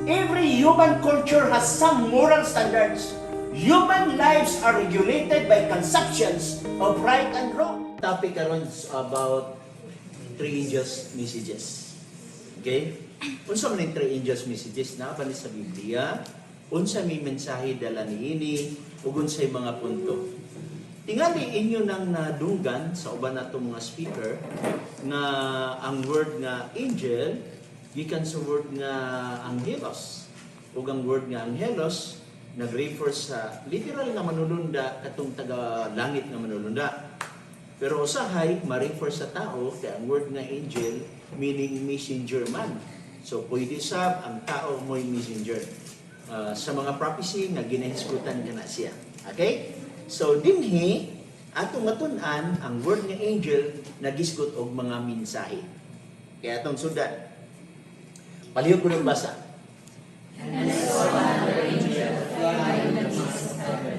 Every human culture has some moral standards. Human lives are regulated by conceptions of right and wrong. Topic karon about three angels messages. Okay? Unsa man yung three angels messages na bali sa Biblia? Unsa may mensahe dala niini ug unsay mga punto? Tingali inyo nang nadunggan sa uban natong mga speaker na ang word nga angel gikan sa word nga angelos ug ang word nga angelos nag-refer sa literal nga manulunda katong taga langit nga manulunda. Pero usahay ma-refer sa tao kay ang word nga angel meaning messenger man. So pwede sab ang tao mo'y messenger. Sa mga prophecy nga ginahisgutan kana siya. Okay? So dinhi atong matun-an ang word nga angel nagisgot og mga mensahe. Kaya atong sudan. Palihog ko ng basa. And I saw another angel flying in the midst of heaven,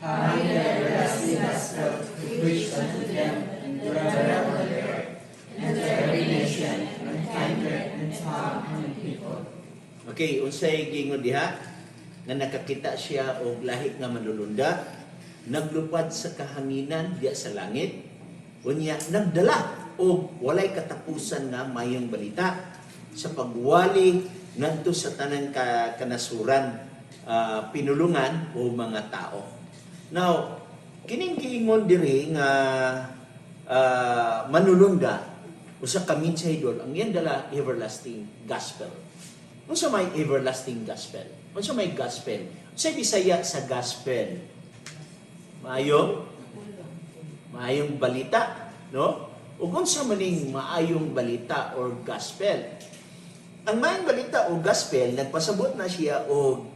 having the everlasting gospel to preach unto them that dwell on the earth, and to every nation, and kindred, and tongue, and people. Okay, unsay gingon diha nga nakakita siya og lahi nga manlulunda, naglupad sa kahanginan diya sa langit, unya nagdala og walay katapusan nga mayong balita sa pagwali ngadto sa tanang kanasuran, pinulungan o mga tao. Now, kining giingon diri nga manulunda usa ka mensahe dol ang iyang dala everlasting gospel. Unsa may everlasting gospel? Unsa may gospel? Sa Bisaya sa gospel, maayong balita, no? Ug unsa maning maayong balita or gospel? Ang maayong balita o gospel, nagpasabot na siya o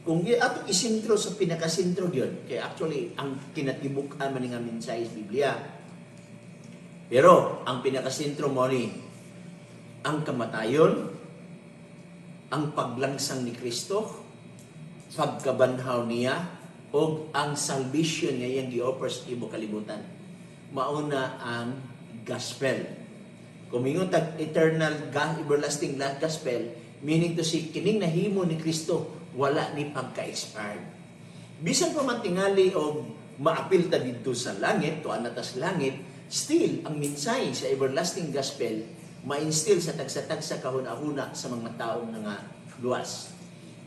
kung atong isintro sa pinakasintro yun, kaya actually, ang kinatibukan man nga mensahe sa Biblia. Pero, ang pinakasintro mo ni, ang kamatayon, ang paglangsang ni Kristo, pagkabanhaw niya, o ang salvation niya yung gi-offer sa tibuok kalibutan. Mauna ang gospel. Kumingon tag eternal everlasting gospel, meaning to say kining nahimo ni Kristo wala ni pagka-expired. Bisan pa man tingali og maapil ta didto sa langit, tuan na tas langit, still ang mensahe sa everlasting gospel ma-instill sa tagsa-tagsa kahuna-huna sa mga taong nga luwas.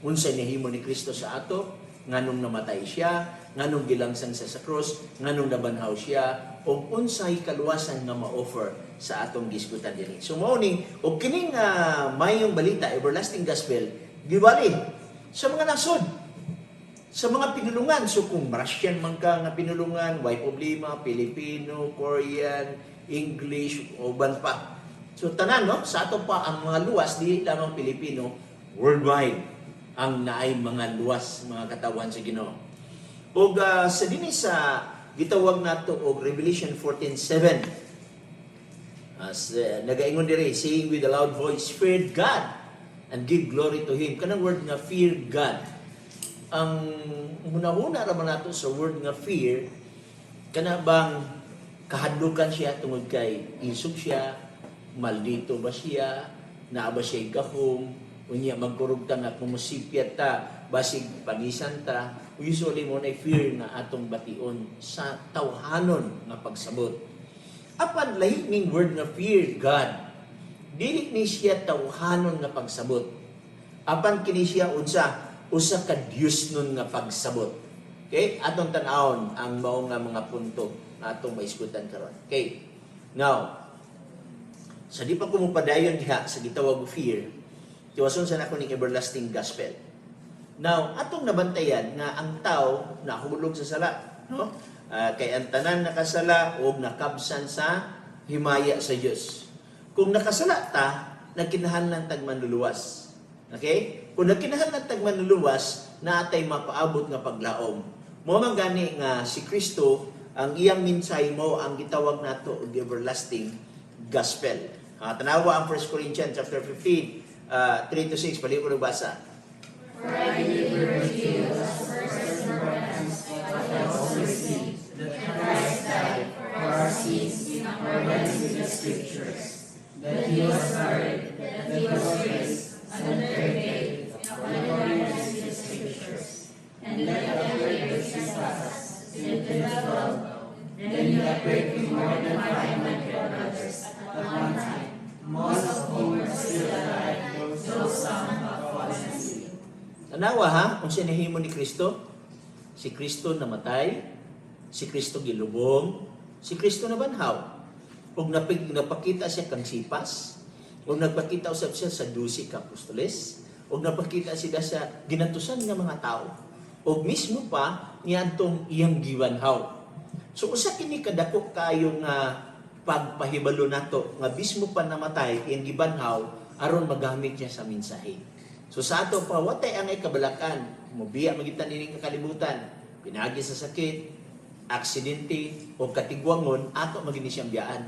Unsay nahimo ni Kristo sa ato, nganong namatay siya, nganong gilangsang sa krus, nganong nabanhaw siya, o unsay kaluwasan nga ma-offer sa atong gisgutan diri. So mao ni og kining mayong balita everlasting gospel giwali sa mga nasod, sa mga pinulungan. So kung Russian man ka nga pinulungan, way problema, Pilipino, Korean, English, uban pa. So tanan no, sa ato pa ang mga luwas di lamang Pilipino, worldwide ang naay mga luwas mga katawan sa Ginoo. Og sa dinhi sa gitawag nato og Revelation 14:7. As nagaingon diri, saying with a loud voice, fear God and give glory to Him. Kanang word nga fear God. Ang una-una raman nato sa word nga fear, kana bang kahadlukan siya tungod kay isog siya, maldito ba siya, naa ba siya gahom, unya magkurugta nga kumusipyat ta, basig pagisan ta. Usually mo na fear nga atong bation sa tawhanon nga pagsabot. Apan lahi ning word nga fear God, dili ni siya tawhanon nga pagsabot. Apan kini siya usa ka Dios nun nga pagsabot. Okay? Atong tan-awon ang mao nga mga punto na atong maisgutan karon. Okay. Now, sa di pa ko mo padayon diha sa gitawag og fear, tiwason sa nako ning everlasting gospel. Now, atong nabantayan nga ang tao nahulog sa sala, no? Kay ang tanan nakasala o nakabsan sa himaya sa Diyos. Kung nakasala ta, nagkinahanglan tag manluluwas. Okay? Kung nagkinahanglan tag manluluwas, naatay mapaabot nga paglaom. Mo man gani nga si Kristo, ang iyang mensahe mo ang gitawag nato og everlasting gospel. Tanawa ang 1 Corinthians chapter 15, 3-6, pali ko basa. For I deliver to you as first importance what I also received, that Christ died for our sins in accordance with the Scriptures, that He was buried, that He was raised on the third day Tanawa ha, kung sinahimo ni Kristo, si Kristo namatay, si Kristo gilubong, si Kristo nabanhaw. Ug napakita siya kang sipas, ug nagpakita usab siya sa 12 ka apostoles, ug napakita siya sa ginatusan nga mga tao. Ug mismo pa niadtong iyang gibanhaw. So usa kini kadako kayo nga pagpahibalo nato nga mismo pa namatay iyang gibanhaw aron magamit niya sa mensahe. So sa ato pa watay angay kabalakan, mobiya magitan ining kakalibutan, pinagi sa sakit, aksidente o katigwangon ato magini siyang biyaan.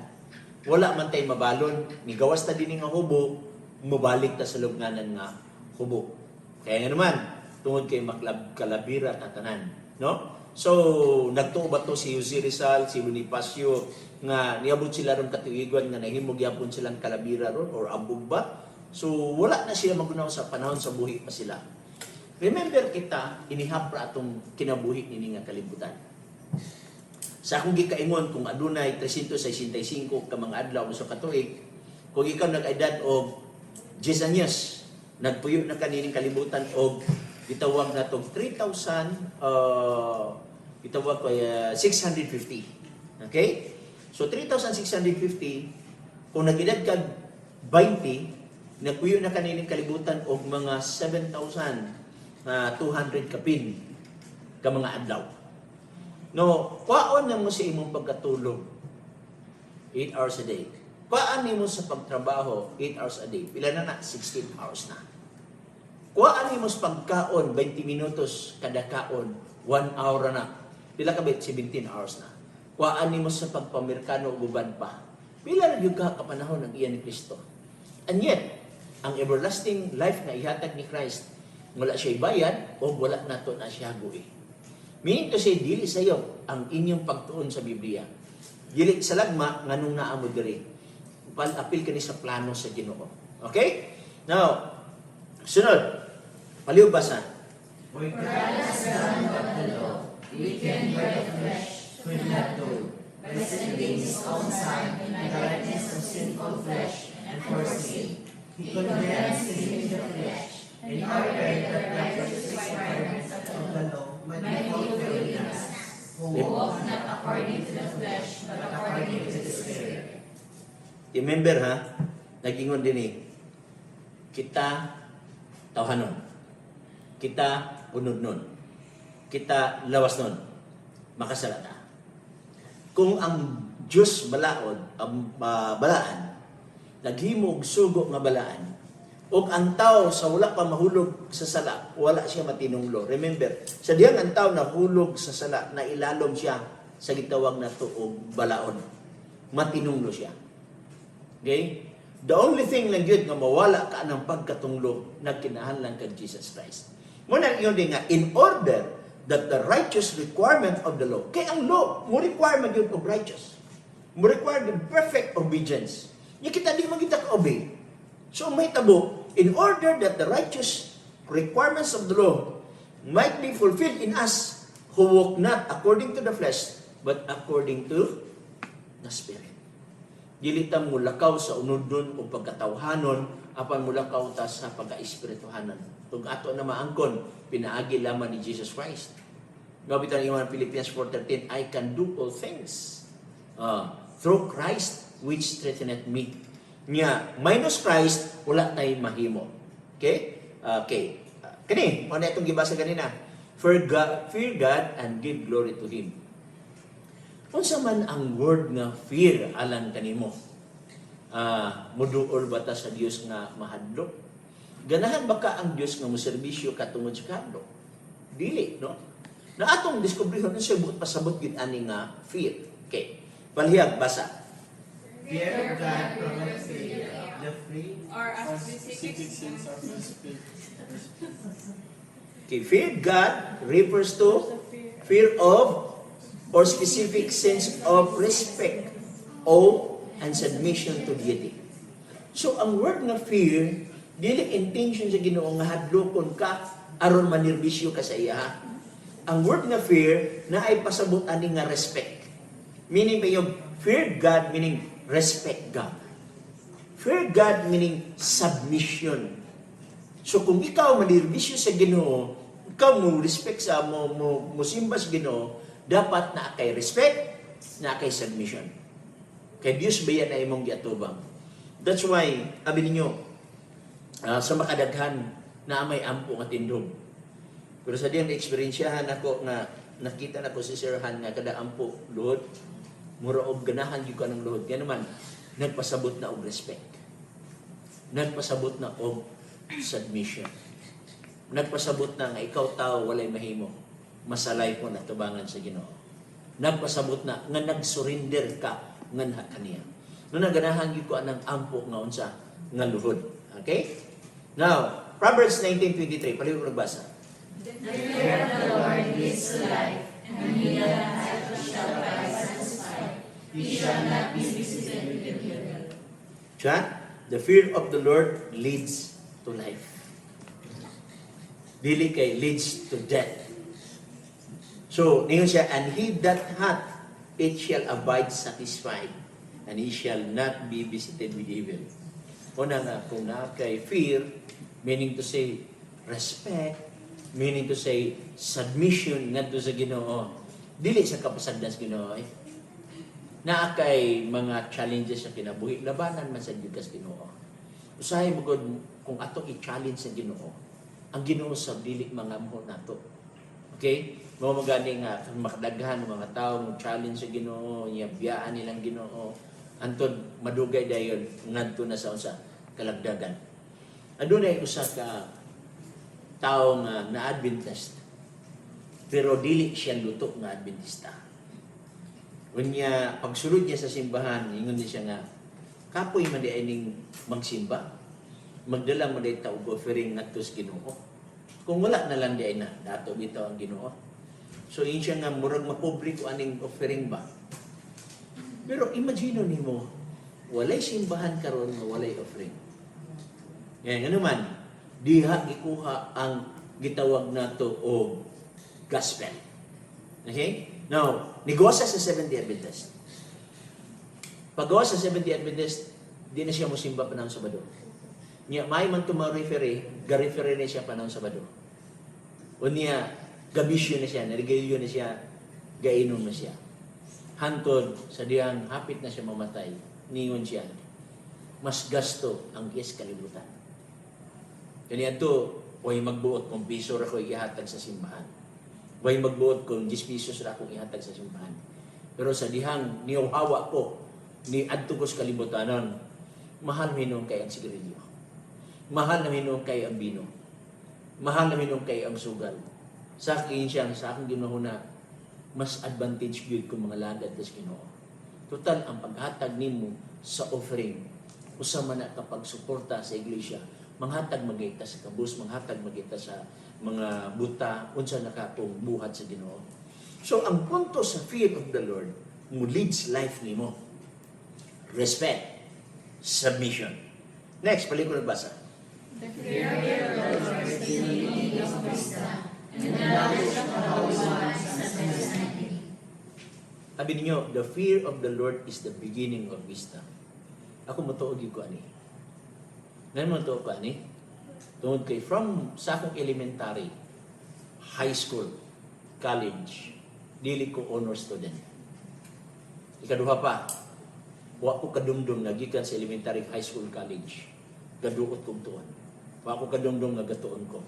Wala man tay mabalon, ni gawas ta dinhi nga hubo, mobalik ta sa lubnganan nga hubo. Kaya nga naman, tungod kay kalabira tatanan, no? So, nagtuo ba to si Jose Rizal, si Bonifacio, nga niabot sila ron katuigan nga nahimog yapon silang kalabira ron or ambog ba? So, wala na sila magunaw sa panahon sa buhi pa sila. Remember kita, inihapra atong kinabuhi nini nga kalibutan. Sa akong gikaingon, kung adunay 365 ka mga adlaw sa katuig, kung ikaw nag-edad og 10 anyos, nagpuyo na kanining kalibutan og itawag na itong 3,000, itawag ko 650. Okay? So 3,650, kung nag-edad ka 20, nagpuyo na kanining kalibutan og mga 7,200 kapin ka mga adlaw. No, kwaon na mo sa imong pagkatulog 8 hours a day. Kwaon mo sa pagtrabaho 8 hours a day. Pila na 16 hours na. Kuhaan mo sa pagkaon, 20 minutos kada kaon, 1 hour na. Pila ka 17 hours na. Kuhaan mo sa pagpamerkano guban pa. Pila na yung kapanahon ng iyan ni Kristo. And yet, ang everlasting life na ihatag ni Christ, wala siya ibayad o wala nato na siya gui. Meaning to say, dili sayo ang inyong pagtuon sa Biblia. Dili sa lagma, nganong naamo diri. Apil ka ni sa plano sa Ginoo. Okay? Now, sunod. Paliw basa. Regardless of the law, we can break flesh could not do, by sending his own son in the likeness of sinful flesh, and for sin, he condemns sin in the flesh, in order that righteous requirements of the law might be fulfilled in us, who walk not according to the flesh, but according to the Spirit. Remember ha, nagingon din kita tawhanon. Kita unod nun. Kita lawas nun. Makasalata. Kung ang Diyos balaod, balaan, naghimog sugo nga balaan, o ang tao sa wala pa mahulog sa sala, wala siya matinunglo. Remember, sa diyang ang tao nahulog sa sala, na ilalom siya sa gitawag na tuog balaod. Matinunglo siya. Okay? The only thing lang yun nga mawala ka ng pagkatunglo na kinahanglan kay Jesus Christ. Muna yun din nga, in order that the righteous requirement of the law, kaya ang law, mo requirement yun of righteous. Mo require the perfect obedience. Yung kita di magita ka-obey. So may tabo, in order that the righteous requirements of the law might be fulfilled in us who walk not according to the flesh, but according to the Spirit. Dilitan mo lakaw sa unudon o pagkatawhanon, apan mo lakaw ta sa pagka-espirituhanan. Tug ato na maangkon, pinaagi lamang ni Jesus Christ. Gabitan yung Philippians 4:13, I can do all things through Christ which strengtheneth me. Nga, minus Christ, wala tayong mahimo. Okay? Okay. Kani, ano itong gibasa kanina? Fear God and give glory to Him. Unsa man ang word nga fear alang kanimo? Muduol ba ta sa Dios nga mahadlok? Ganahan ba ka ang Dios nga moserbisyo katungod sa kadlok? Dili, no? Na atong diskubrihon na siya pasabot gid ani nga fear. Okay. Palihag basa. Fear of God promotes the free or a specific sense of respect. Okay, fear God refers to fear of or specific sense of respect, awe, and submission to deity. So, ang word na fear, dili intention sa Ginoo nga hadlokon ka aron manirbisyo ka sa iya. Ang word na fear na ay pasabot ani nga respect. Meaning ba yung fear God meaning respect God. Fear God meaning submission. So kung ikaw manirbisyo sa Ginoo, ikaw mo respect sa mo simba sa Ginoo, dapat na kay respect, na kay submission. Kay Dios ba yan na imong giatubang? That's why, sabi ninyo, sa makadaghan na may ampo nga tindog. Pero sa diyang na-experiensyahan ako nga nakita na ko si Sir Han nga kada ampo luhod, mura og ganahan gyud ka ng luhod. Kaya naman, nagpasabot na og respect. Nagpasabot na og submission. Nagpasabot na nga ikaw tao walay mahimo. Masalay ko na tubangan sa Ginoo. Nagpasabot na nga nag-surrender ka nga kaniya. No naganahan gyud ko anang ampo nga unsa nga luhod. Okay? Now, Proverbs 19:23, paliw ko nagbasa. The fear of the Lord leads to life, and he that hath shall be satisfied. He shall not be visited with evil. Siya, the fear of the Lord leads to life. Dili kay leads to death. So, ningon siya, and he that hath, it shall abide satisfied, and he shall not be visited with evil. Una nga, kung na kay fear, meaning to say respect, meaning to say submission ngadto sa Ginoo, dili sa kapasagdan sa Ginoo. Naa kay mga challenges sa kinabuhi, labanan man sa Dios Ginoo. Usahay mo gud kung ato i-challenge sa Ginoo, ang Ginoo sa dili mangamho nato. Okay? Mo magani nga makadaghan ng mga tao mo challenge sa Ginoo, biyaan nilang Ginoo, antod madugay dayon ngadto na sa usa kalagdagan. Adunay usa ka tao nga na Adventist, pero dili siya luto nga Adventista. Unya pagsulod niya sa simbahan, ingon niya nga, kapoy man di ining magsimba, magdala mo day taog offering ngadto sa Ginoo. Kung wala na lang di ay na, dato bitaw ang Ginoo. So yun siya nga, murag mapubliko aning offering ba. Pero imagine nimo, walay simbahan karon nga walay offering. Yan, ano man, diha ikuha ang gitawag nato o gospel. Okay? Now, negosyo sa Seventh-day Adventist. Paggawa sa Seventh-day Adventist, di na siya musimba panahon Sabado. Niya, may man referee, ga-referee na siya panahon Sabado. O niya, gabisyo na siya, narigayo na siya, gainom na siya. Hantod, sa diyang hapit na siya mamatay, ningon siya, mas gasto ang kis kalibutan. Kanya ito, huwag magbuot kung piso ra ko ihatag sa simbahan. Huwag magbuot kung 10 pisos ra akong ihatag sa simbahan. Pero sa dihang niuhawa ko, ni adto ko sa kalibutanon, mahal minong kay ang sigarilyo. Mahal na minong kay ang bino. Mahal na minong kay ang sugal. Sa akin siyang, sa akong ginahuna, mas advantage yun kung mga lagad sa Ginoo. Total, ang paghatag nimo sa offering, usama na kapag suporta sa iglesia, manghatag magita sa kabus, manghatag magita sa mga buta, unsa nakatong buhat sa Ginoo. So, ang punto sa fear of the Lord, mo leads life nimo. Respect, submission. Next, balik ko nagbasa. The fear of the Lord is the beginning of wisdom, and the knowledge of how wise is understanding. Sabi ninyo, the fear of the Lord is the beginning of wisdom. Ako matuog yung ko ani. Ngayon matuog ko ani. Tungod kay from sa akong elementary, high school, college, dili ko honor student. Ikaduha pa, wa ko kadumdum nga gikan sa elementary, high school, college. Gaduot kong tuon. Wa ko kadumdum nga gatuon ko.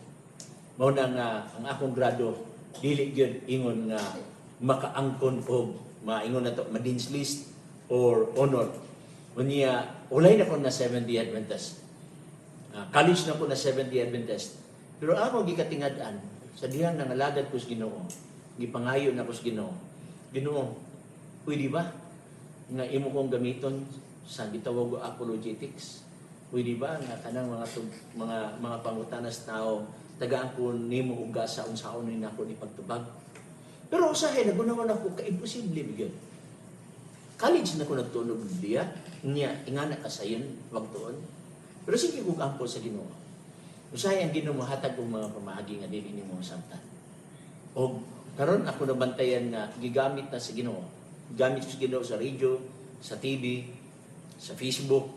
Mao na nga ang akong grado dili gyud ingon nga makaangkon og maingon na to madins list or honor. Unya ulay na ko na 70 Adventist. College na ko na 70 Adventist. Pero ako gikatingad-an sa dihang nangalagad ko sa Ginoo, gipangayo na ko sa Ginoo. Ginoo, pwede ba nga imo kong gamiton sa gitawag og apologetics? Pwede ba nga kanang mga pangutanas tao tagaan ko nimo og gasa unsaon ni nako ni pagtubag? Pero usahay nagunahon ako ka imposible bigyan. College na ko nagtunog Biblia, niya ingana ka sayon wag tuon. Pero sige kung ampo sa Ginoo. Usahay ang Ginoo hatag og mga pamaagi nga dili nimo samtan. Og karon ako nabantayan nga gigamit na sa Ginoo. Gamit sa Ginoo sa radio, sa TV, sa Facebook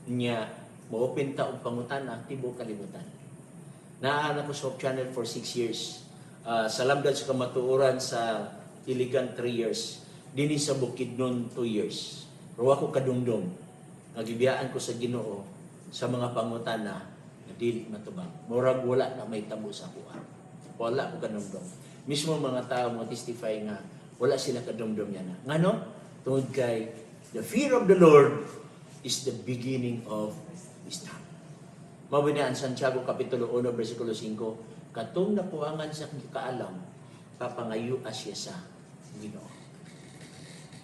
niya mo-open ta og pangutana tibuok kalibutan. Naan ako sa Hope Channel for 6 years. Sa Lamdad sa Kamatuoran sa Iligan 3 years. Dini sa Bukidnon 2 years. Pero ako kadungdong. Nagibiyaan ko sa Ginoo sa mga pangutana na dili matubang. Murag wala na may tabo sa kuha. Wala ko kadungdong. Mismo mga tao mo testify nga wala sila kadungdong yan. Ngano? Tungod kay the fear of the Lord is the beginning of wisdom. Mabinaan Santiago Kapitulo 1, versikulo 5, katong napuangan sa kaalam, papangayo siya sa Ginoo.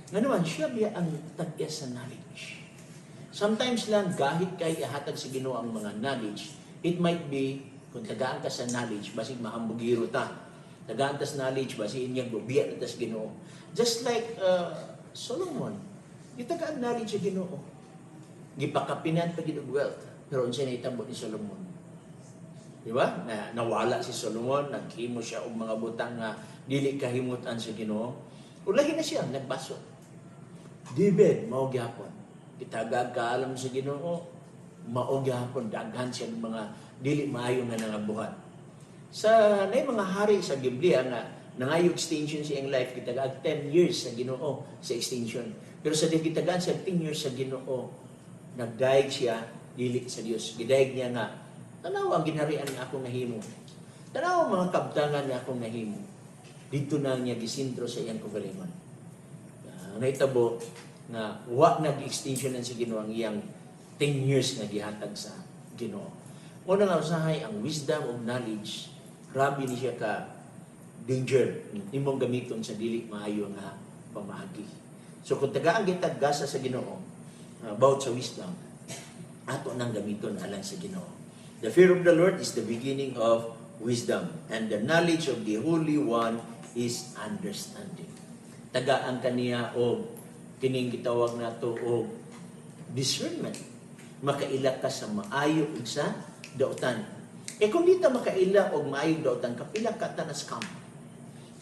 Nga naman, siya biya ang tagya sa knowledge. Sometimes lang, kahit kay ihatag sa Ginoo ang mga knowledge, it might be, kung tagaan ka sa knowledge, basig mahambugiro ta. Tagaan ta sa knowledge, basig inyang biya na ta sa Ginoo. Just like Solomon, itagaan knowledge sa Ginoo. Gipakapinan pa gid og wealth, pero unsa na itabo ni Solomon? Di ba? Nawala si Solomon, naghimo siya og mga butang nga dili kahimutan sa Ginoo. Ulahi na siya, nagbaso. David, mao gyapon. Itagag kaalam sa Ginoo, mao gyapon daghan siya ng mga dili maayo nga nangabuhat. Sa nay mga hari sa Biblia nga nangayo extension siya ang life, kitagag 10 years sa Ginoo sa extension. Pero sa gitagaan sa 10 years sa Ginoo, nagdaig siya dili sa Dios. Gidaig niya nga, tanaw ang ginharian nga akong nahimo. Tanaw ang mga kabtangan nga akong nahimo. Dito na niya gisintro sa iyang kagalingon. Naitabo na wa nag-extension sa Ginoo ang iyang 10 years na gihatag sa Ginoo. Una nga usahay ang wisdom of knowledge, grabe ni siya ka danger imong gamiton sa dili maayo nga pamagi. So kung tagaan gitag gasa sa Ginoo about sa wisdom, ato nang gamiton alang sa Ginoo. The fear of the Lord is the beginning of wisdom, and the knowledge of the Holy One is understanding. Tagaan kaniya og kining gitawag nato og discernment. Makaila ka sa maayo ug sa dautan. Kung di ta makaila og maayo dautan, kapila ka ta na scam.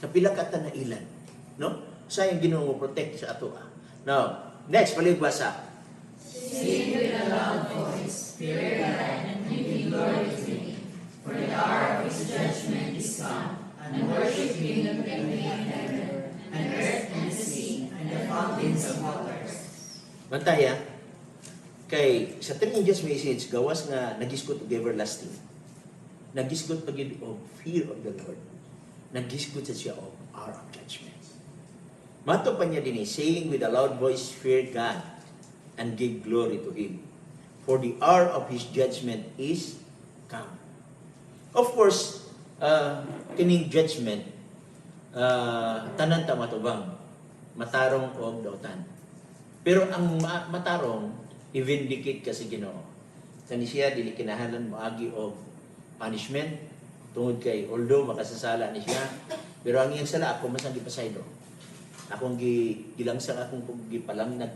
Kapila ka ta na ilan, no? Sayang Ginoo mo protect sa ato. Now, next palibasa. Sing with a loud voice, fear God, and give Him glory to Him. For the hour of His judgment is come, and worship Him who can be in heaven, and earth and the sea, and the fountains of waters. Bantaya, kay sa 10 angels message, gawas nga nagisgot og everlasting. Nagisgot pagid og fear of the Lord. Nagisgot sa siya og hour of judgment. Mato pa niya din saying with a loud voice, fear God, and give glory to Him. For the hour of His judgment is come. Of course, kining judgment, tanan ta matubang, matarong o dautan. Pero ang matarong, i-vindicate ka sa Ginoo. Kani siya, dili kinahanglan moagi og punishment, tungod kay, although makasasala ni siya, pero ang iyang sala, ako masang gipasaydo. Akong gilangsan akong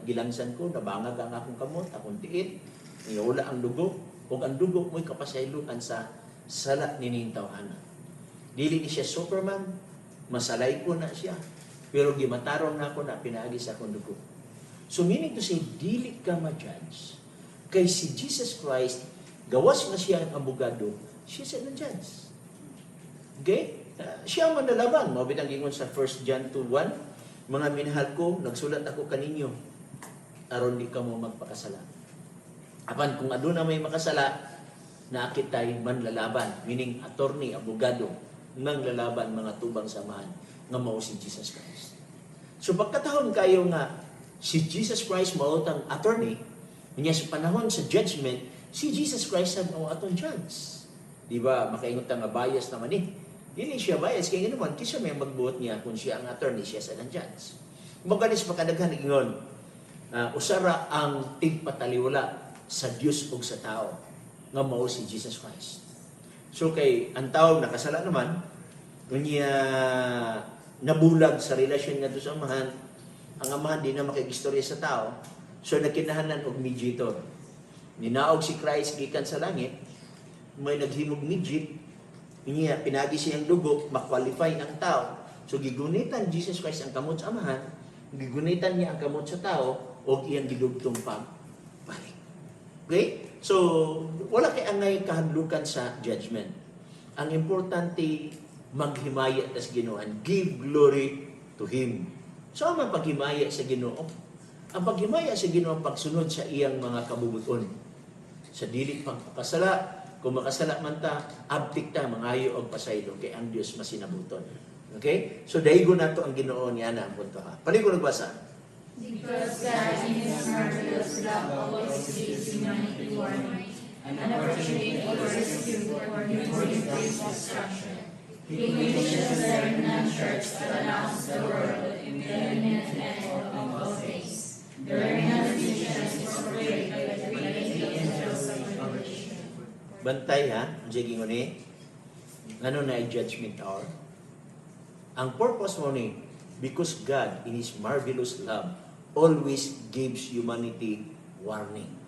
gilangsan ko, nabangag ang akong kamot, akong tiit, niwala ang dugo, ug ang dugo mo'y kapasaylokan sa sala nining tawhana. Dili ni siya Superman, masalay ko na siya, pero gimatarong na ako na pinaagi sa akong dugo. So meaning to say, dili ka ma-judge. Kay si Jesus Christ, gawas na siya ang abogado, siya sa na-judge. Okay? Siya ang manlalaban. Mabitang gingon sa 1 John 2:1, mga minahal ko, nagsulat ako kaninyo, aron di ka mo magpakasala. Apan kung aduna may makasala, naakit tayo manlalaban, meaning attorney, abogado, nang lalaban mga tubang samahan, nga mao si Jesus Christ. So pagkatahon kayo nga, si Jesus Christ mautang attorney, niya sa panahon sa judgment, si Jesus Christ ang atong judge. Di ba, makaingot nga bias naman eh. Dili siya bias, kaya naman, kisa may magbuot niya kung siya ang attorney, siya sa judge. Magalis pakadaghan ingon, usara ang tigpataliwala sa Dios ug sa tao, nga mao si Jesus Christ. So kay ang tao nakasala naman, niya nabulag sa relasyon nga sa amahan, ang amahan di na makigistorya sa tao, so nagkinahanglan og mediator. Ninaog si Christ gikan sa langit, may naghimog mediate, niya pinagi siyang dugo, makwalify ang tao. So gigunitan Jesus Christ ang kamot sa amahan, gigunitan niya ang kamot sa tao, o iyang gidugtong pagbalik. Okay? So, wala kay angay kahadlukan sa judgment. Ang importante, maghimaya ta sa Ginoo and give glory to Him. So, ang paghimaya sa Ginoo, ang paghimaya sa Ginoo pagsunod sa iyang mga kabubuton. Sa dili pagpakasala, kung makasala man ta, abtik ta, mangayo og pasaylo, kay ang Dios masinabuton. Okay? So, daigo na to ang Ginoo niya na ang punto ha. Paligo nagbasa. Because God in His marvelous love always gives humanity warning, an opportunity for rescue before He brings destruction. He commissions the remnant church to announce the world in the imminent end of all things. The remnant mission is portrayed by the three angels of revelation. Bantay ha, ang jiging ni, ano na judgment hour? Ang purpose mo ni, because God in His marvelous love always gives humanity warning.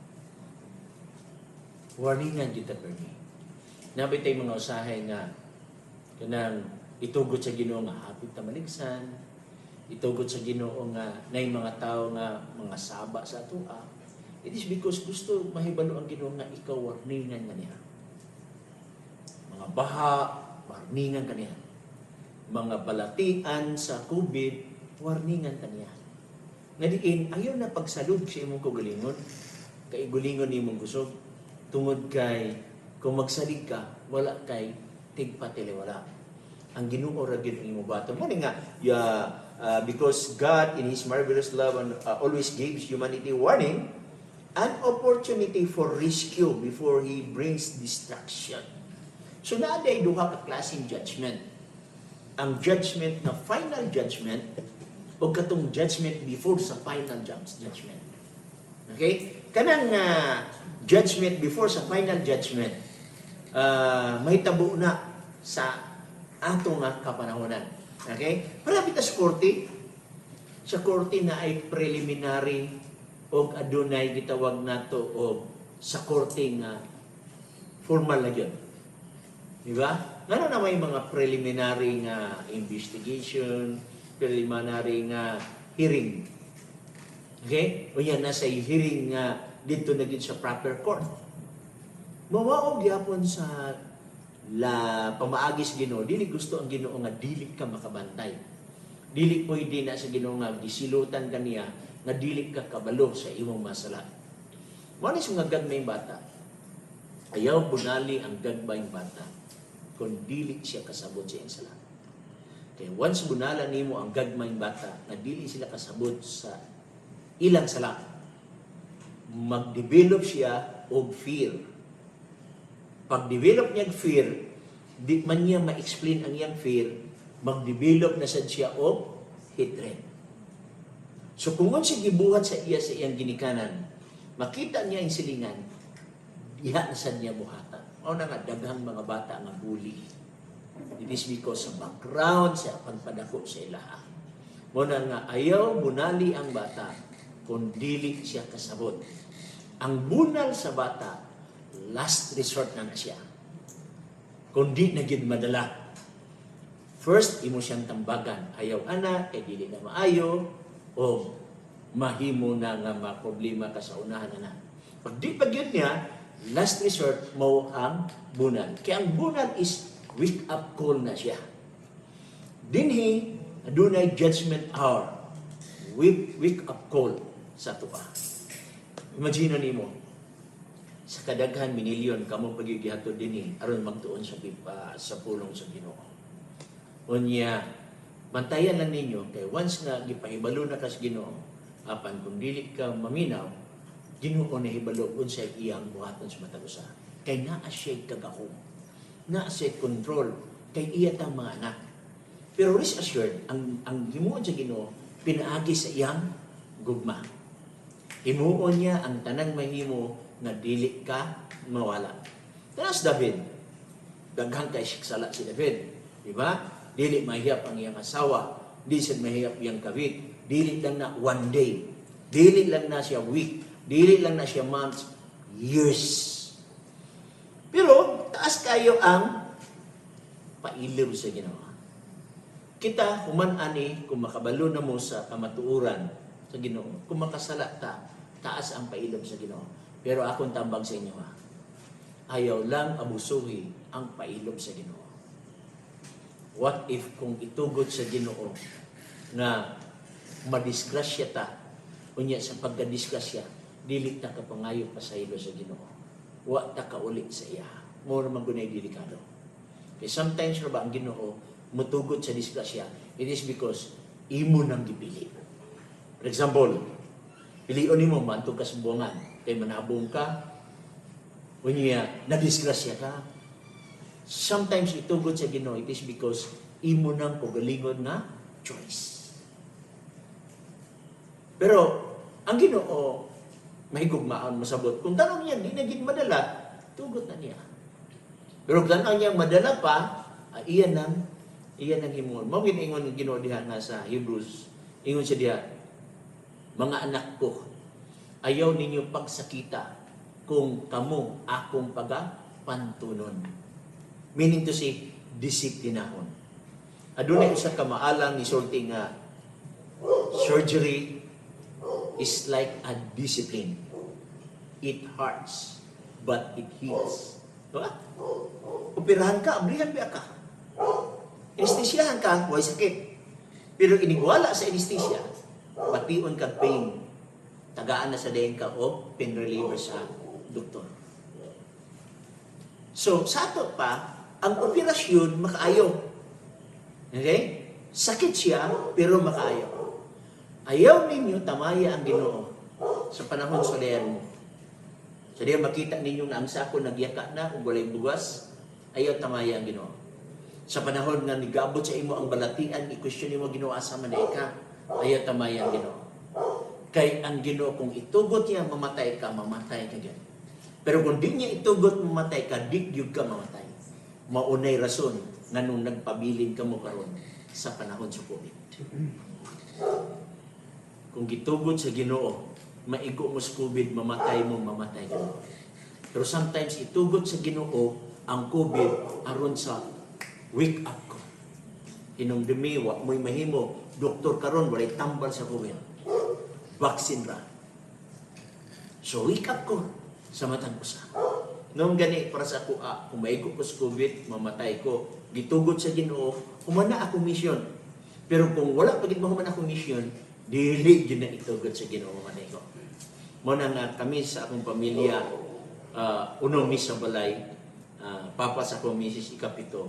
Warningan kita perdi. Nabi tayo mga usahay nga, kanang itugot sa Ginoo nga hapit ta maligsan, itugot sa Ginoo nga nay mga tao nga mga saba sa atua. It is because gusto mahibalo ang Ginoo nga ikaw warningan kaniya. Mga baha, warningan kaniya. Mga balatian sa COVID, warningan kaniya. Nga diin, ayaw na pagsalub sa imong kagalingon, kay gulingon imong kusog, tungod kay, kung magsalig ka, wala kay tigpatiliwala. Ang Ginoo ra gyud ang imong baton. Mo nga, because God in His marvelous love and always gives humanity warning, an opportunity for rescue before He brings destruction. So naaday duha ka klaseng judgment. Ang judgment na final judgment o katong judgment before sa final judgment. Okay? Kanang judgment before sa final judgment, may tabo na sa ato nga kapanahonan. Okay? Marapit sa korte. Sa korte na ay preliminary o adunay gitawag nato o sa korte nga formal na yun. Diba? Ngano na may mga preliminary nga investigation, preliminary nga hearing. Okay? O yan, nasa hearing nga dito na sa proper court. Mawaog yapon sa pamaagis Ginoo, dili gusto ang Ginoo nga dili ka makabantay. Dili pwede na sa Ginoo nga gisilutan kaniya nga dili ka kabalo sa imong masala. Mao ni nga gagmayng bata. Ayaw bunali ang gagmayng bata kung dili siya kasabot sa iyang sala. Kaya once bunala nimo ang gagmayng bata na dili sila kasabot sa ilang sala, mag-develop siya og fear. Pag-develop niya fear, di man niya ma-explain ang iyang fear, mag-develop na sad siya og hatred. So kung siya gibuhat sa iyang ginikanan, makita niya ang silingan, diha na sad niya buhatan. O na nga, daghang mga bata nga bully. It is because sa background sa pagpadako sa ilaha. Mo na nga, ayaw bunali ang bata kung dili siya kasabot. Ang bunal sa bata, last resort na siya. Kung di na gid madala. First, imo siyang tambagan. Ayaw ana, dili na maayo, o mahimo na nga maproblema ka sa unahan na. Pag di pag yun niya, last resort mo ang bunal. Kaya ang bunal is wake up call na siya. Dinhi, adunay judgment hour. Wake up call sa tuwa. Imagine nimo, sa kadaghan minilyon kamo pagigihatod dinhi aron magtuon sa pulong sa Ginoo. Unya, bantayan lang ninyo kay once nga gipahibalo na kas Ginoo, apan kung dili ka maminaw, Ginoo na hibalo unsay iyang buhaton sa matag usa. Kay naa siya kagahom. Naa siya control kay iya tang mga anak. Pero rest assured, ang himuon sa Ginoo pinaagi sa iyang gugma. Himuon niya ang tanang mahimo na dili ka mawala. Tanas David, daghang kay sala si David, di ba? Dili mahiyap ang iyang asawa, di siya mahiyap iyang kawit, dili lang na one day, dili lang na siya week, dili lang na siya months, years. Pero taas kayo ang pailaw sa Ginoo. Kita human ani kung makabalo na mo sa kamatuoran sa Ginoo, kung makasala ta, taas ang pailaw sa Ginoo. Pero akong tambag sa inyo ayaw lang abusuhi ang pailog sa Ginoo. What if kung itugod sa Ginoo na madisgrasya ta, unya sa pagkadisgrasya, dili ta kapangayo pasaylo sa Ginoo. Wa ta kaulit sa iya. More man gunay delikado. Kaya sometimes ra ba ang Ginoo mutugod sa disgrasya, it is because imo nang gipili. For example, pilion nimo maadto ka sa buwangan, kay manabong ka, unya nadisgrasya ka. Sometimes itugod sa Ginoo, it is because imo nang pagalingon na choice. Pero ang Ginoo mahigugmaan masabot. Kung tanong niya, di na gid madala, tugot na niya. Pero kung tanong niya madala pa, iyan ang himon. Mao gid ingon ng Ginoo diha nga sa Hebrews. Ingon siya diha, mga anak ko, ayaw ninyo pagsakita kung kamo akong pagapantunon. Meaning to say, disiplinahon. Adunay usa ka maalang ni sulti nga surgery is like a discipline. It hurts, but it heals. Diba? Operahan ka, abrihan biya ka. Anesthesiahan ka, huwag sakit. Pero inigwala sa anesthesia, pation ka pain. Tagaan na sa dayon ka o pain reliever sa doktor. So, sa ato pa, ang operasyon makaayo. Okay? Sakit siya, pero makaayo. Ayaw ninyo tamaya ang Ginoo sa panahon sa dayan mo. Sa dayan makita ninyo na ang sako nagyaka na kung walay bugas, ayaw tamaya ang Ginoo. Sa panahon nga nigabot sa imo ang balatian, i-question mo Ginoo asa man ka, ayaw tamaya ang Ginoo. Kay ang Ginoo kung itugot niya mamatay ka gyud. Pero kung di niya itugot mamatay ka, di gyud ka mamatay. Maunay rason nga nung nagpabilin ka mo karon sa panahon sa COVID. Kung gitugot sa Ginoo, maigo mo sa COVID, mamatay ka. Pero sometimes itugot sa Ginoo ang COVID aron sa wake up ko. Hinumdumi, wa mo'y mahimo, doktor karon walay tambal sa COVID. Vaccine ra. So wake up ko sa matang usa. Nung gani para sa ako, kung maigo ko sa COVID, mamatay ko. Gitugot sa Ginoo, humana ako mission. Pero kung wala pagit mahuman ako mission, dili yun na itugot sa Ginoo manay ko. Muna nga kami sa akong pamilya, unong misa balay, papa sa akong misis ikapito,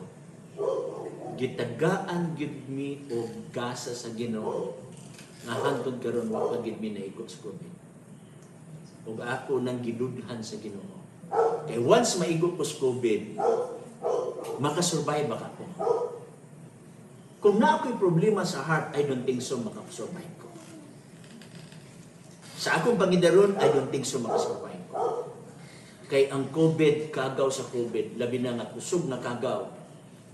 gitagaan gid mi og gasa sa Ginoo nga hantod karon wa pa gid mi naikot sa COVID. Ug ako nang gidudhan sa Ginoo. Kay once maigo ko sa COVID, makasurvive ba ako? Kung na ako'y problema sa heart, I don't think so makasurvive ko. Sa akong pangidaron, I don't think so makasurvive ko. Kay ang COVID, kagaw sa COVID, labi na nga kusog na kagaw,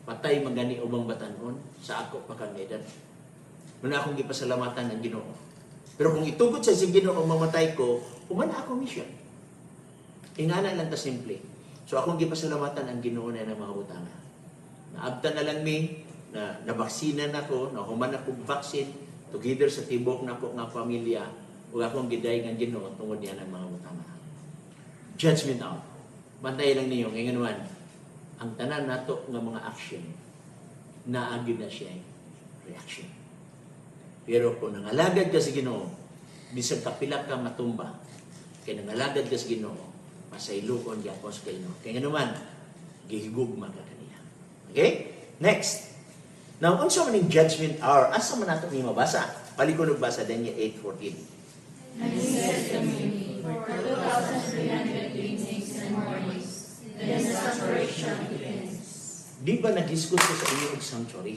patay magani umang batanon, sa ako pakangidan. Muna akong gipasalamatan ng Ginoo. Pero kung itugot sa Ginoo mamatay ko, umana ako mission. Ingana lang ta simple. So akong gipasalamatan ang Ginoo na ng mga utanga. Naabtan na lang mi, na nabaksina na ko, na human akong vaccine, together sa tibok na ko nga pamilya, ug akong giday ng Ginoo tungod niya ng mga utanga. Judgment out. Bantay lang niyo, ngayon naman, ang tanan nato nga mga action, naagid na siya reaction. Pero kung nangalagad ka sa Ginoo, bisag kapila ka matumba, kaya nangalagad ka sa Ginoo, masaylukon yapos kay no. Kaya naman, gihigugma ka kaniya. Okay? Next. Now, unsa man ning judgment hour? Asa man nato ni mabasa? Palikon og basa Daniel 8:14. And he said to me, for 2,300 evenings and mornings, then the saturation begins. Di ba nag-discuss ko sa inyo og sanctuary?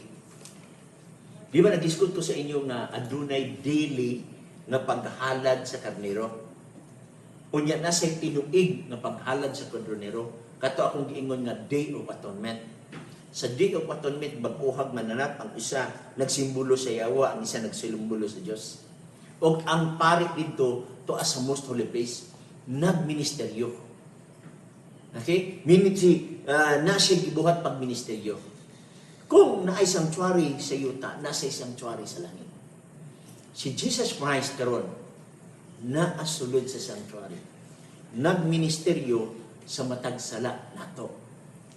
Di ba nag-discuss ko sa inyo nga adunay daily nga paghalad sa karnero? Unya na sa tinuig nga paghalad sa karnero, kato akong giingon nga Day of Atonement. Sa Day of Atonement, baguhag mananap ang isa nagsimbolo sa Yawa, ang isa nagsimbolo sa Dios. O ang pari dito, to as a most holy place, nagministeryo. Okay? Miniti, na siya gibuhat pagministeryo. Kung naay sanctuary sa yuta, nasa sanctuary sa langit. Si Jesus Christ karon naasulod sa sanctuary. Nagministeryo sa matag sala nato.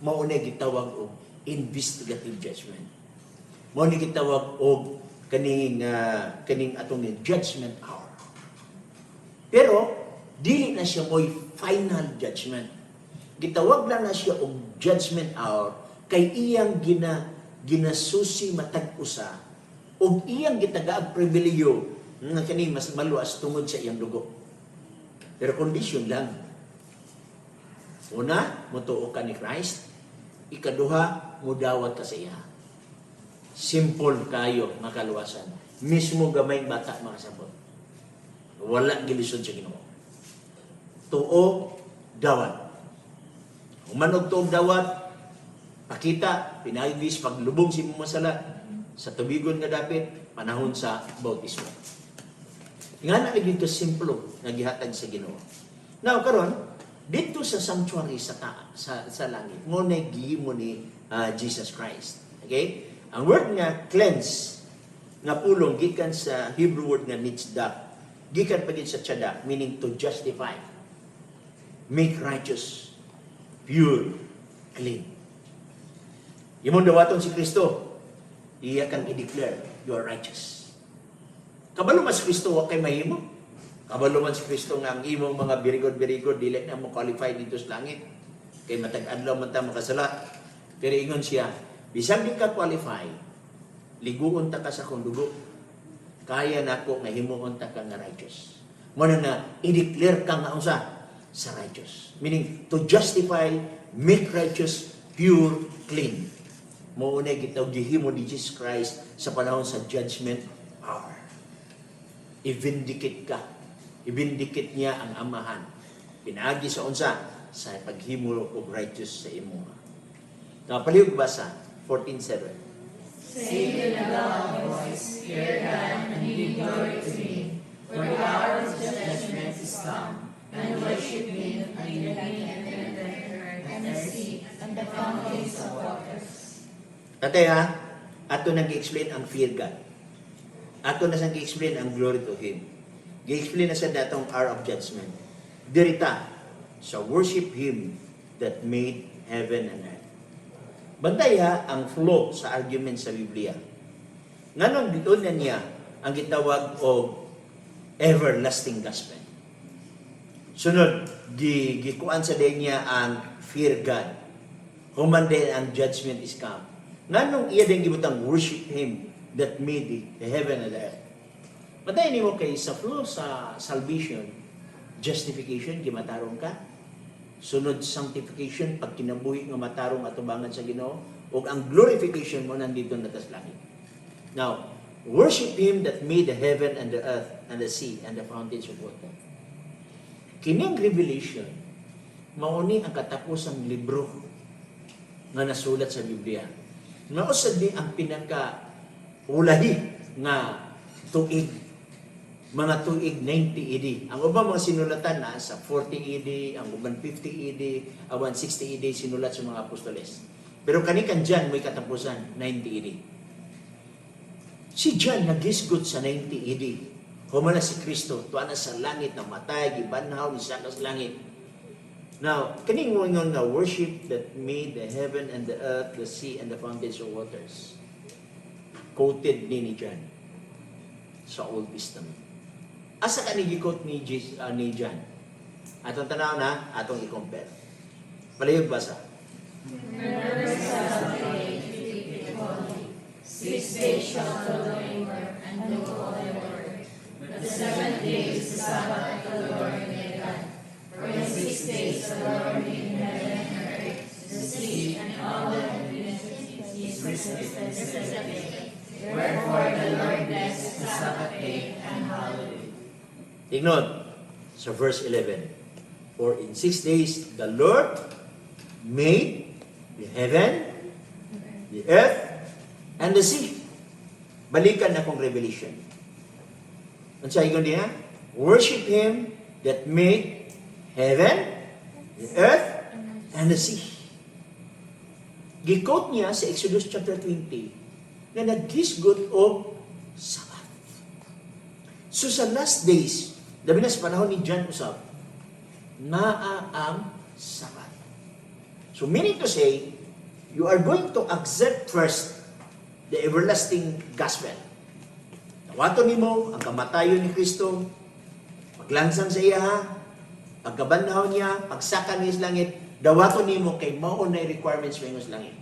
Mao na gitawag og investigative judgment. Mao ni gitawag og kaning atong judgment hour. Pero dili na siya mo'y final judgment. Gitawag lang na siya og judgment hour kay iyang ginasusi matag usa ug iyang gitagaag pribileyo nga kani mas maluas tungod sa iyang dugo. Pero condition lang. Una, mutuo ka ni Christ. Ikaduha, mudawat ka sa iya. Simple kayo, makaluwasan. Mismo gamay bata makasabot. Wala gilisod sa Ginoo. Tuo, dawat. Umanog tuog dawat, pakita, pinagis, paglubong si masala, sa tubigon nga dapit, panahon sa bautismo. Nga na dito simplo, nagihatag sa Ginoo. Now, karon dito sa sanctuary sa langit, mo na gihimo ni Jesus Christ. Okay? Ang word nga cleanse, nga pulong, gikan sa Hebrew word nga nitzdah, gikan pa din sa tzada, meaning to justify, make righteous, pure, clean. Imong dawaton si Kristo, iya kang i-declare, you are righteous. Kabalo mas Kristo, wa kay mahimo. Kabalo man si Kristo nga ang imong mga very good, dili na mo qualify dito sa langit. Kay matag adlaw man ta makasala. Pero ingon siya, bisag di ka qualify, liguon ta ka sa kong dugo. Kaya nako nga himuon ta ka nga righteous. Mo na i-declare ka nga unsa sa righteous. Meaning to justify, make righteous, pure, clean. Mo una gitaw gihimo ni Jesus Christ sa panahon sa judgment hour. I-vindicate ka. I-vindicate niya ang amahan. Pinaagi sa unsa sa paghimo og righteous sa imo. Napalihog basa 14:7. Say with a loud voice, fear God, and give glory to Him, for the hour of judgment is come, and worship Him, and the heaven and the earth, and the sea, and the fountains of waters. Tatay ha, ato nang gi-explain ang fear God. Ato na sang gi-explain ang glory to Him. Gi-explain na sa datong hour of judgment. Dirita, sa worship Him that made heaven and earth. Bantay ha, ang flow sa argument sa Biblia. Nganong dito na niya ang gitawag o everlasting gospel. Sunod, gikuan sa din niya ang fear God. Human din ang judgment is come. Nganong iya din gibutang worship Him that made the heaven and the earth. Matay ni mo kay sa flow sa salvation, justification, gimatarong ka. Sunod sanctification, pag kinabuhi nga matarong atubangan sa Ginoo, ug ang glorification mo nandito na tas langit. Now, worship Him that made the heaven and the earth and the sea and the fountains of water. Kining revelation, mauni ang katapusang libro nga nasulat sa Biblia. Mausad din ang pinaka-ulahi nga tuig, mga tuig 90 AD. Ang ubang mga sinulatan na sa 40 AD, ang ubang 50 AD, awan 60 AD sinulat sa mga apostoles. Pero kanikan John may katapusan, 90 AD. Si John nagisgot sa 90 AD. Humana si Kristo, tuwa na sa langit, na matay, gibanhaw, nisaka sa langit. Now, kaning mo nga worship that made the heaven and the earth, the sea, and the fountains of waters. Quoted ni John sa Old Testament. Asa ka nigikot ni John? Atong tanaw na, atong i-compare. Palihog basa. Remember the Sabbath day to keep it holy. 6 days shall the Lord labor and do all the work. But the 7th day is the Sabbath of the Lord thy God. For in 6 days the Lord made heaven and earth, the sea, and all that in it is rested the 7th day. Wherefore the Lord blessed the Sabbath day and hallowed it. Tingnan sa verse 11. For in 6 days the Lord made the heaven, the earth, and the sea. Balikan na kong revelation. Ang sa igon din ha? Worship Him that made heaven, the earth, and the sea. Gikot niya sa Exodus chapter 20 na naghisgot o Sabbath. So sa last days, dabi na sa panahon ni John usab, naa ang Sabat. So meaning to say, you are going to accept first the everlasting gospel. Nawato nimo ang kamatayon ni Kristo, paglansang sa iya, pagkabanhaw niya, pagsaka niya sa langit, dawato nimo kay mao na requirements sa sa langit.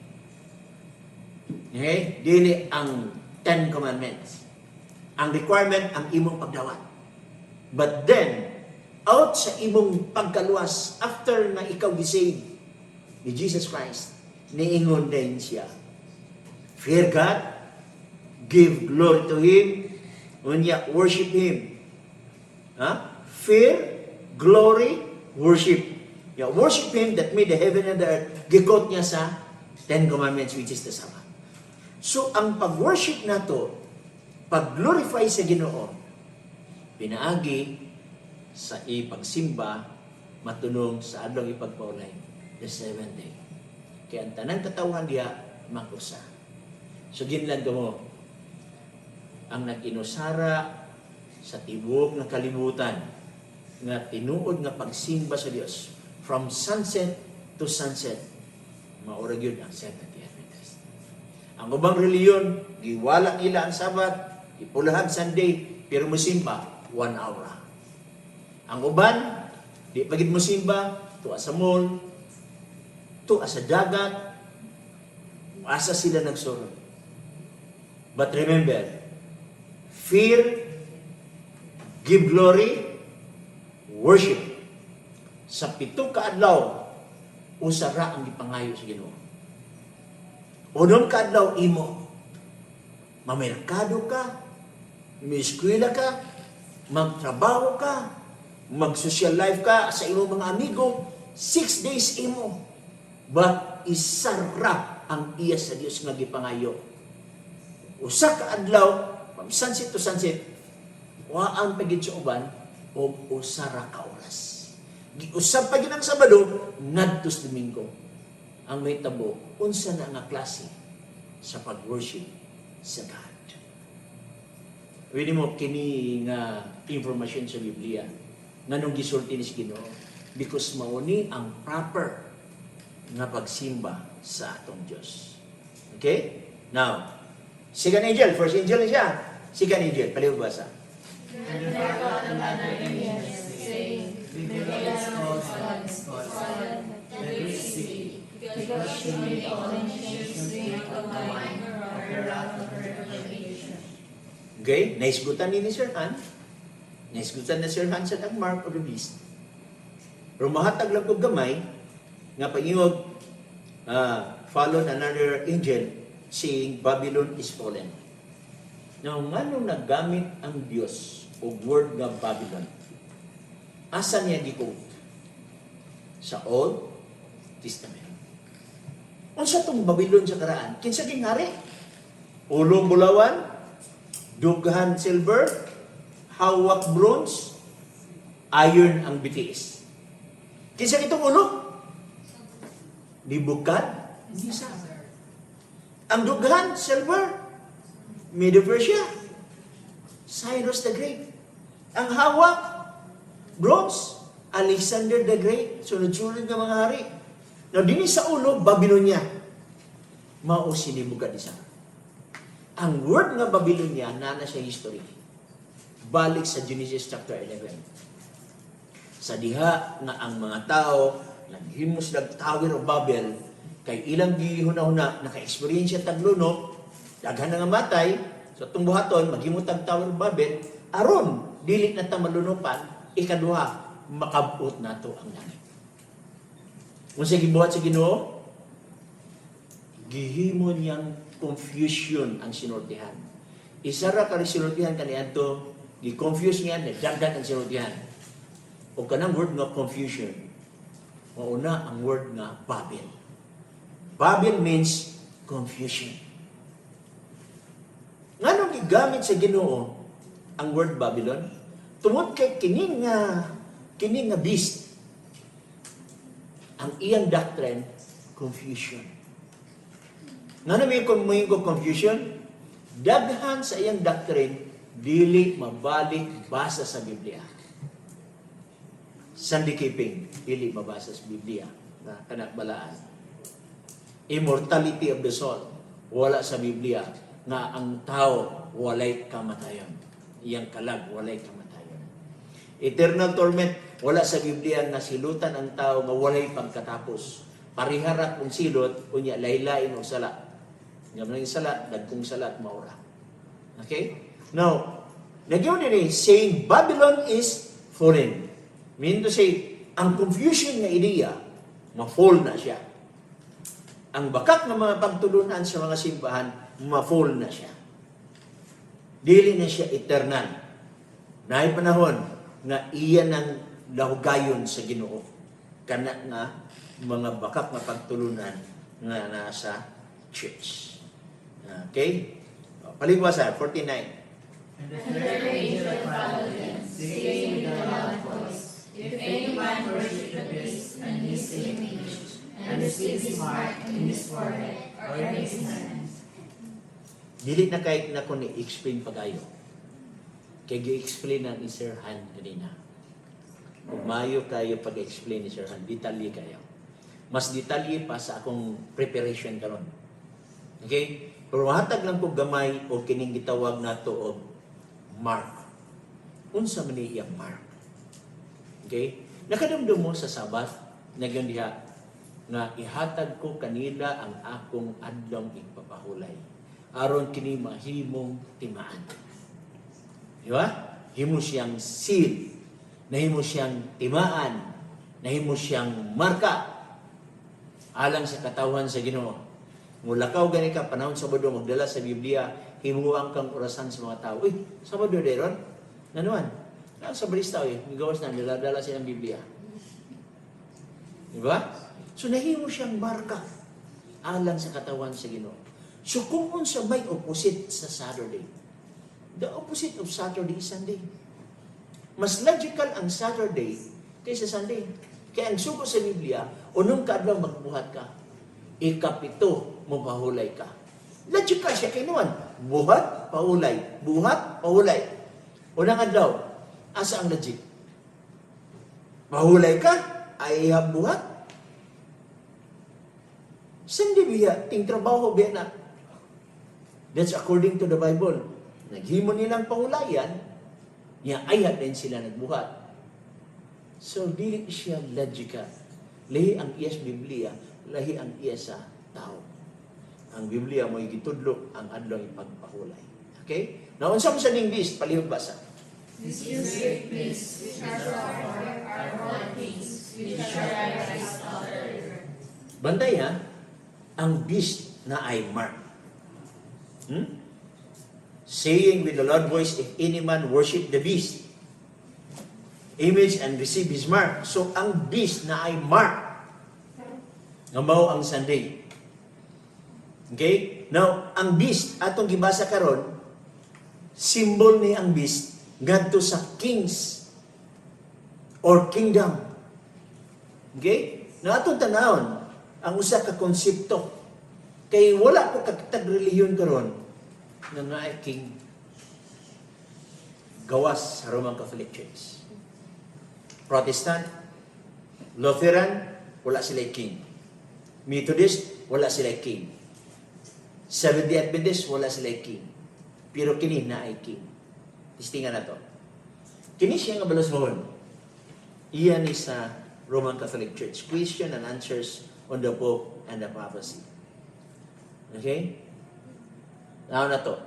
Okay? Dili ang 10 commandments. Ang requirement ang imong pagdawat. But then, out sa imong pagkaluwas, after na ikaw gisave ni Jesus Christ, niingon din siya, fear God, give glory to Him, unya worship Him. Fear, glory, worship. Worship Him that made the heaven and the earth. Gikot niya sa 10 Commandments, which is the Sabbath. So, ang pag-worship nato, pag-glorify sa Ginoo, pinaagi sa ipagsimba, matunong sa adlong ipagpaulay, the 7th day. Kaya ang tanang katawan diya, makusa. So, ginlan mo, ang nag-inusara sa tibok ng kalibutan, nga tinuod nga pagsimba sa Dios from sunset to sunset, maurag yun ang Seventh-day Adventist. Ang ubang reliyon, giwala nila ang Sabat, ipulahan Sunday, pero musimba 1 hour. Ang uban, di pagid musimba, tuwa sa mall, tuwa sa dagat, asa sila nagsurod. But remember, fear, give glory, worship. Sa 7 ka adlaw, usara ang gipangayo sa Ginoo. Unong ka adlaw imo, mamerkado ka, mieskwela ka, magtrabaho ka, mag-social life ka sa imong mga amigo, 6 days imo. But isara ang iya sa Dios nga gipangayo. Usa ka adlaw, from sunset to sunset, waan pagid sa uban o usara ka oras. Giusab pa gid ang Sabado ngadto sa Domingo. Ang may tabo unsa na nga klase sa pag-worship sa God. Pwede mo kini nga information sa Biblia nganong gisulti ni Ginoo because mauni ang proper nga pagsimba sa atong Dios. Okay? Now, second angel, first angel na siya. Second angel, palihog basa. And there called another angel, saying, Prepare the Scotland, the great city, because she made all nations drink of the wine of her wrath of her indignation. Okay? Naisgutan ni Sir Han. Naisgutan na Sir Han sa mark of the beast. Pero mahatag lang kong gamay, nga pangingog, followed another angel saying, Babylon is fallen. Now, nga nung naggamit ang Diyos o word nga Babylon, asa niya gi-quote? Sa Old Testament. Unsa tong Babylon sa karaan? Kinsa ging hari? Ulong bulawan, dughan silver, hawak bronze, iron ang bitiis. Kinsa itong ulo? Dibukad, Nisa. Ang dughan silver, Medo Persia, Cyrus the Great. Ang hawak, bronze, Alexander the Great. Sunod-sunod nga mga hari. Now, dini sa ulo, Babylonia. Mao sinibugad isa. Ang word nga Babylonia, nana sa history. Balik sa Genesis chapter 11. Sa diha nga ang mga tao, naghimos ng Tower of Babel, kay ilang gihuna-huna, naka-experience tagluno, daghan na nga matay, so itong buhaton, maghimot ang Tower of Babel, aron, dili na ta malunupan, ikaduha, makabot na to ang langit. Kung sa gibuhat sa Ginoo, gihimo niyang confusion ang sinultihan. Isara ka rin sinultihan kaniadto, gi-confuse niya, nagdagdag ang sinultihan. O kanang word nga confusion, mauna ang word nga Babel. Babel means confusion. Nganong gigamit sa Ginoo ang word Babylon? Tungod kay kining nga beast, ang iyang doctrine, confusion. Nga namin kung may confusion, daghan sa iyang doctrine, dili mabalik basa sa Biblia. Sunday keeping, dili mabasa sa Biblia na kanakbalaan. Immortality of the soul, wala sa Biblia nga ang tao walay kamatayon. Iyang kalag, walay kamatayon. Eternal torment, wala sa Biblia nga silutan ang tao nga walay pagkatapos. Pariharat kung silot, kunya laylain o sala. Nga mga sala, dagkong salat maura. Okay? Now, nagyon din saying Babylon is foreign. Mean to say, ang confusion nga ideya, ma-fall na siya. Ang bakak ng mga pagtulunan sa mga simbahan, ma-fall na siya. Dili na siya eternal. Naay panahon nga iyan ang lahugayon sa Ginoo. Kana nga mga bakak na pagtulunan nga nasa church. Okay? Paligwasa, 49. And the third angel followed them, saying with a loud voice, If any man worship the beast and his image, and receive his mark in his forehead or in his hands. Dili na kahit na ko ni-explain pagayo. Kaya gi-explain na ni Sir Han kanina. Kung mayo kayo pag-explain ni Sir Han, detalye kayo. Mas detalye pa sa akong preparation karon. Okay? Pero hatag lang ko gamay o kining gitawag nato og mark. Unsa man ni iyang mark? Okay? Nakadamdam mo sa Sabat, nagyon diha nga ihatag ko kanila ang akong adlong ipapahulay aron kini mahimong timaan. Di ba? Himo siyang seal, nahimo siyang timaan, nahimo siyang marka alang sa katawan sa Ginoo. Mulakaw gani ka panahon Sabado magdala sa Biblia, himuang kang orasan sa mga tao. Uy, Sabado deron? Nanuan? Sa balista gawas na dala silang Biblia. Di ba? So nahimo siyang marka alang sa katawan sa Ginoo. So kung unsa may opposite sa Saturday, the opposite of Saturday is Sunday. Mas logical ang Saturday kaysa Sunday. Kaya ang sugo sa Biblia, unong kadlaw magbuhat ka, ikapito mapahulay ka. Logical siya kay naman. Buhat, pahulay. Buhat, pahulay. Unang adlaw, asa ang logic? Mahulay ka, ay buhat. Sunday biya, ting trabaho biya na. That's according to the Bible. Naghimo nilang pahulayan, niya ayat din sila nagbuhat. So, dili siya logical. Lahi ang iyas Biblia, lahi ang iyas sa tao. Ang Biblia mo'y gitudlo ang adlaw ipagpahulay. Okay? Now, unsa man sa ning beast, palihog basa. This is great beast, which are all things, which are rise of the earth. Bantay ha, ang beast na ay mark. Saying with a loud voice, if any man worship the beast, image and receive his mark. So, ang beast na ay mark. Nga mao ang Sunday. Okay? Now, ang beast, atong gibasa karon, symbol ni ang beast, ngadto sa kings or kingdom. Okay? Na atong tanawon, ang usa ka konsepto. Kay wala ko kakitag relihiyon karon nga ay king gawas sa Roman Catholic Church. Protestant, Lutheran, wala sila king. Methodist, wala sila king. Seventh-day Adventist, wala sila king. Pero kini na ay king. Tistingan na to. Kini siya nga balasahon. Iyan is sa Roman Catholic Church. Question and answers on the Pope and the Papacy. Okay? Now na to.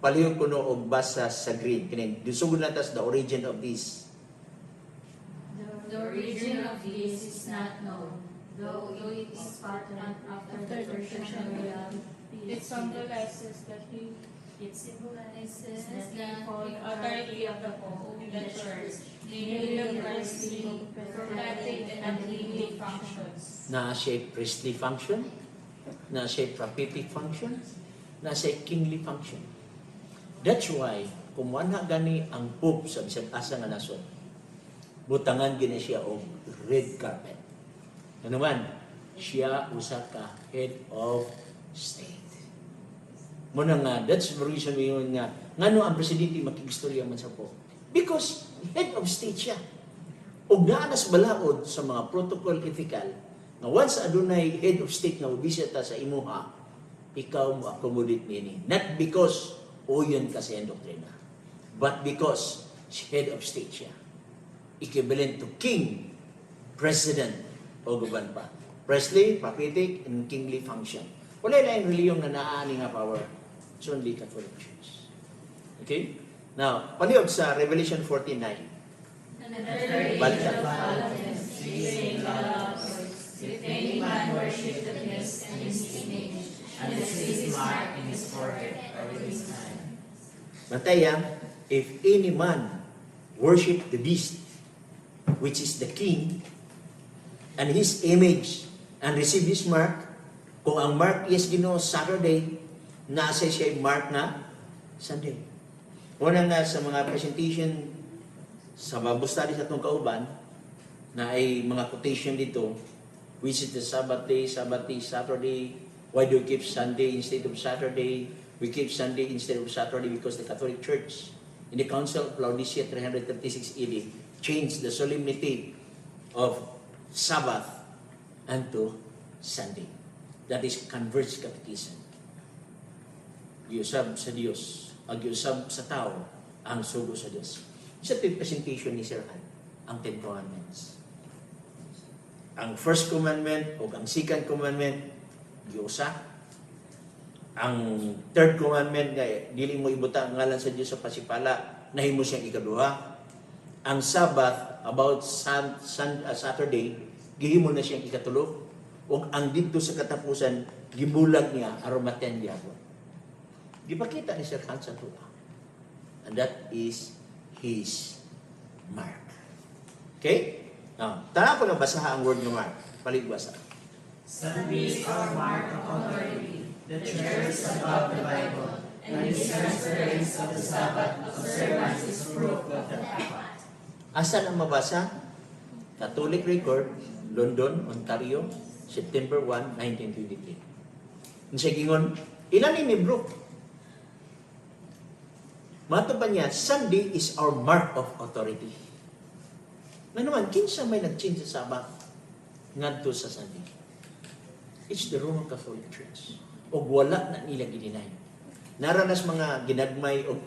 Palihog ko no og basa sa green. Kini disugod na tas the origin of this. The origin of this is not known, though it is patterned after the tertiary. It symbolizes that It symbolizes the the authority of the Pope in the Church, namely the priestly, prophetic, and kingly functions. Na siya priestly function, na siya prophetic function, na siya kingly function. That's why, kung wala gani ang Pope sa bisag asa nga nasod, butangan gina siya og red carpet. Ano man, siya usa ka head of state. Muna nga, that's the reason yun nga, ngano ang presidente makigistorya man sa Pope? Because head of state siya. ug naa nas balaod sa mga protocol ethical nga once adunay head of state nga mobisita sa imuha, ikaw mo accommodate nini. Not because uyon ka sa doktrina, but because head of state siya. Equivalent to king, president, o guban pa. Priestly, prophetic, and kingly function. Wala na yung reliyon na naani nga power. It's only Catholic Church. Okay? Now, paliog sa Revelation 49. And the third Balik angel na. followed them, saying loud voice, if any man worship the beast and his image, and receive his mark in his forehead or in his hand. Mataya, if any man worship the beast, which is the king, and his image, and receive his mark, kung ang mark is Ginoo Saturday, nasa siya yung mark na Sunday. Una nga sa mga presentation sa Bible study sa itong kauban, na ay mga quotation dito, which is the Sabbath day, Saturday, why do we keep Sunday instead of Saturday? We keep Sunday instead of Saturday because the Catholic Church in the Council of Laodicea 336 AD changed the solemnity of Sabbath unto Sunday. That is converged catechism. Giusab sa Dios, giusab sa tao, ang sugo sa Dios. Sa presentation ni Sir Han, ang Ten Commandments. Ang first commandment o ang second commandment, giusa. Ang third commandment, dili mo ibuta ang ngalan sa Dios sa pasipala, nahimo siyang ikaduha. Ang Sabbath, about Saturday, gihimo na siyang ikatulo. O ang dito sa katapusan, gibulag niya, aromaten diabo. Gipakita ni Sir Han sa tuwa. And that is his mark. Okay? Now, tara ko na basaha ang word ng mark. Paligbasa. Sunday is our mark of authority. The church is above the Bible, and its transference of the Sabbath observance is proof of the fact. Asan ang mabasa? Catholic Record, London, Ontario, September 1, 1923. Ang sigingon, ilan ni Libro? Mato pa niya, Sunday is our mark of authority. Na naman, kinsa may nag-change sa Sabbath ngadto sa Sunday? It's the Roman Catholic Church. O wala na nila gininay. Naranas mga ginagmay o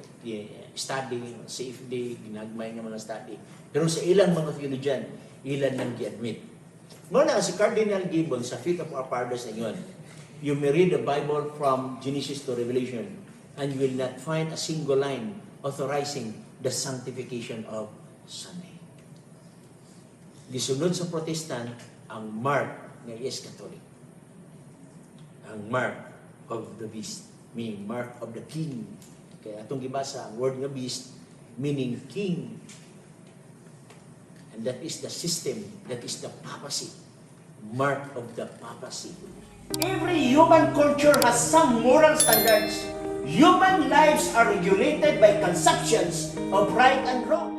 study, safe day, ginagmay nga mga study. Pero sa ilang mga theologian, ilan nang gi-admit. Muna si Cardinal Gibbon sa Faith of Our Fathers na yun, you may read the Bible from Genesis to Revelation and you will not find a single line authorizing the sanctification of Sunday. Gisunod sa Protestant, ang mark na is Catholic. Ang mark of the beast, meaning mark of the king. Kaya itong gibasa, ang word nga beast, meaning king. And that is the system, that is the papacy, mark of the papacy. Every human culture has some moral standards. Human lives are regulated by conceptions of right and wrong.